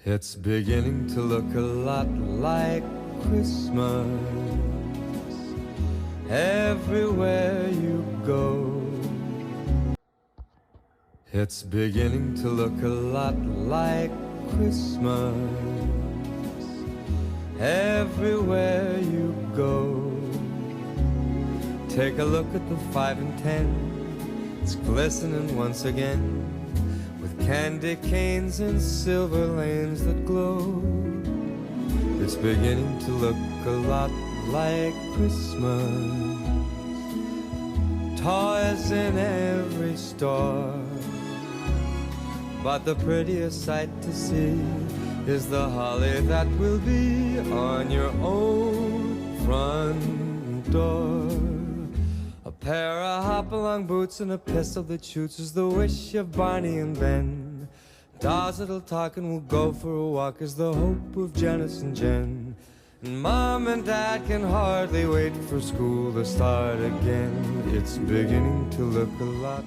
It's beginning to look a lot like Christmas everywhere you go. It's beginning to look a lot like Christmas everywhere you go. Take a look at the 5 and 10. It's glistening once again with candy canes and silver lanes that glow. It's beginning to look a lot like Christmas. Toys in every store, but the prettiest sight to see is the holly that will be on your own front door. A pair of hop-along boots and a pistol that shoots is the wish of Barney and Ben. Dolls that'll talk and will go for a walk is the hope of Janice and Jen. And Mom and Dad can hardly wait for school to start again. It's beginning to look a lot